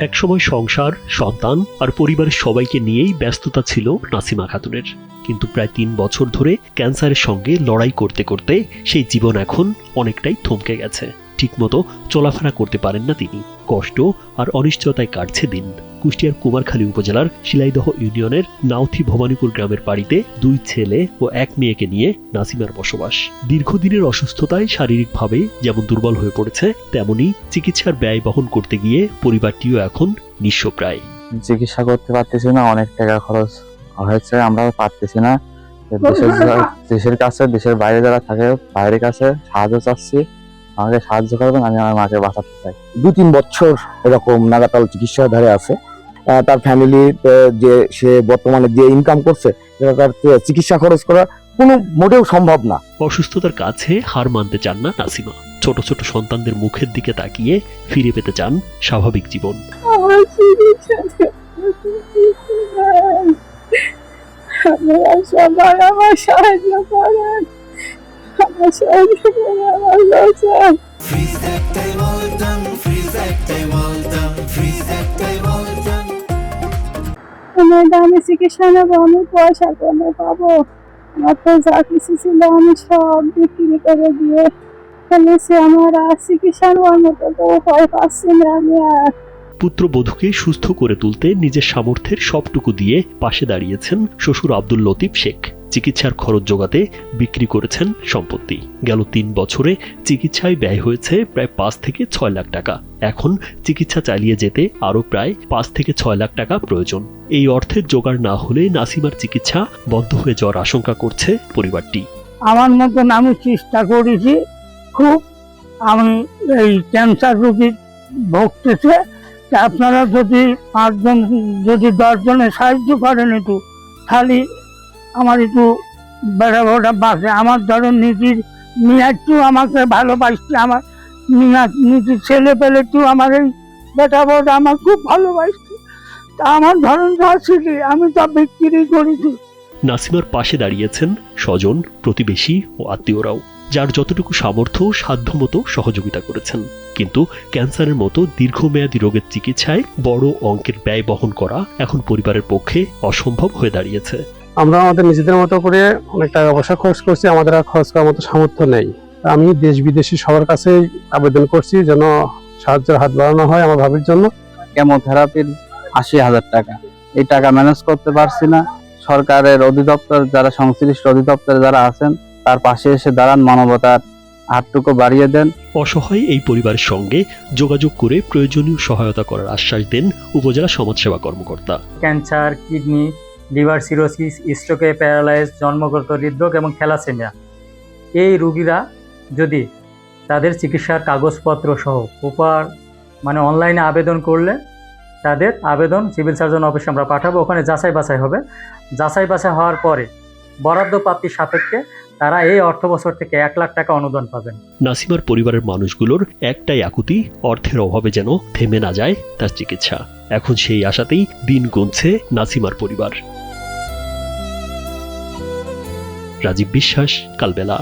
একসময় সংসার, সন্তান আর পরিবারের সবাইকে নিয়েই ব্যস্ততা ছিল নাসিমা খাতুনের। কিন্তু প্রায় ৩ বছর ধরে ক্যান্সারের সঙ্গে লড়াই করতে করতে সেই জীবন এখন অনেকটাই থমকে গেছে। ঠিকমতো চলাফেরা করতে পারেন না তিনি। কষ্ট আর অনিশ্চয়তায় কাটছে দিন। কুষ্টিয়ার কুমারখালী উপজেলার শিলাইদহ ইউনিয়নের নাউথি ভবানীপুর গ্রামের বাড়িতে 2 ছেলে ও 1 মেয়েকে নিয়ে নাসিমার বসবাস। দীর্ঘদিনের অসুস্থতায় শারীরিকভাবে যেমন দুর্বল হয়ে পড়েছে, তেমনি চিকিৎসার ব্যয় বহন করতে গিয়ে পরিবারটিও এখন নিঃস্ব প্রায়। চিকিৎসা করতে পারতেছি না, অনেক টাকা খরচ হয়েছে, আমরা পারতেছি না। দেশের কাছে, দেশের বাইরে যারা থাকে বাইরের কাছে সাহায্য চাচ্ছি, আমাকে সাহায্য করবেন, আমি আমার মাকে বাঁচাতে চাই। 2-3 বছর এরকম নাগাতাল চিকিৎসার ধারে আছে। তার ফ্যামিলি যে সে বর্তমানে যে ইনকাম করছে তার চিকিৎসা খরচ করা কোনো মোটেও সম্ভব না। অসুস্থতার কাছে হার মানতে চান না নাসিমা। ছোট ছোট সন্তানদের মুখের দিকে তাকিয়ে ফিরে পেতে চান স্বাভাবিক জীবন। আমার সাহায্য করেন, আমার সাহায্য করে আমার বাঁচান। আমি চিকিৎসা নেবো, আমি পয়সা করে পাবো। আমার তো যা কিছু ছিল আমি সব বিক্রি করে দিয়ে ফেলেছি। আমার আর চিকিৎসা নেওয়ার মতো তো উপায় পাচ্ছি না আমি আর। পুত্রবধূকে সুস্থ করে তুলতে নিজের সামর্থ্যের সবটুকু দিয়ে পাশে দাঁড়িয়েছেন শ্বশুর আব্দুল লতিফ শেখ। চিকিৎসার খরচ জোগাতে বিক্রি করেছেন সম্পত্তি। গেল 3 বছরে চিকিৎসায় ব্যয় হয়েছে প্রায় 5 থেকে 6 লাখ টাকা। এখন চিকিৎসা চালিয়ে যেতে আরও প্রায় 5 থেকে 6 লাখ টাকা প্রয়োজন। এই অর্থের জোগাড় না হলে নাসিমার চিকিৎসা বন্ধ হয়ে যাওয়ার আশঙ্কা করছে পরিবারটি। আমার মতন আমি চেষ্টা করেছি খুব, আমি এই ক্যান্সার রোগী ভুগতেছে। আপনারা যদি 5 জন যদি 10 জনের সাহায্য করেন একটু, খালি আমার একটু বেড়াবোটা বাঁচে। আমার ধরো নিজের মেয়ে একটু আমাকে ভালোবাসছে, আমার নিজের ছেলে পেলে একটু আমার এই বেটা বউটা আমার খুব ভালোবাসছে। তা আমার ধরন যা ছিল আমি তা বিক্রি করেছি। নাসিমার পাশে দাঁড়িয়েছেন স্বজন, প্রতিবেশী ও আত্মীয়রাও, যার যতটুকু সামর্থ্য সাধ্যমতো সহযোগিতা করেছেন। কিন্তু ক্যান্সারের মতো দীর্ঘমেয়াদী রোগের চিকিৎসায় বড় অঙ্কের ব্যয় বহন করা এখন পরিবারের পক্ষে অসম্ভব হয়ে দাঁড়িয়েছে। আমরা আমাদের নিজেদের মতো করে অনেক টাকা পয়সা খরচ করছি, আমাদের আর খরচ করার মতো সামর্থ্য নেই। আমি দেশ বিদেশি সবার কাছে আবেদন করছি যেন সাহায্যের হাত বাড়ানো হয় আমার ভাবির জন্য। কেমোথেরাপির 80,000 টাকা, এই টাকা ম্যানেজ করতে পারছি না। সরকারের অধিদপ্তর যারা সংশ্লিষ্ট অধিদপ্তরে যারা আছেন তার পাশে এসে দাঁড়ান, মানবতার হাতটুকু বাড়িয়ে দেন। অসহায় এই পরিবারের সঙ্গে যোগাযোগ করে প্রয়োজনীয় সহায়তা করার আশ্বাস দেন উপজেলা সমাজসেবা কর্মকর্তা। ক্যান্সার, কিডনি, লিভার সিরোসিস, স্ট্রোকে প্যারালাইজ, জন্মগত হৃদরোগ এবং থ্যালাসেমিয়া এই রোগীরা যদি তাদের চিকিৎসার কাগজপত্র সহ মানে অনলাইনে আবেদন করলে তাদের আবেদন সিভিল সার্জন অফিসে আমরা পাঠাবো। ওখানে যাচাই বাছাই হবে। যাচাই বাছাই হওয়ার পরে বরাদ্দ প্রাপ্তির সাপেক্ষে তারা এই অর্থ বছর থেকে 1 লাখ টাকা অনুদান পাবেন। নাসিমার পরিবারের মানুষগুলোর একটাই আকুতি, অর্থের অভাবে যেন থেমে না যায় তার চিকিৎসা। এখন সেই আশাতেই দিন গুনছে নাসিমার পরিবার। রাজীব বিশ্বাস, কালবেলা।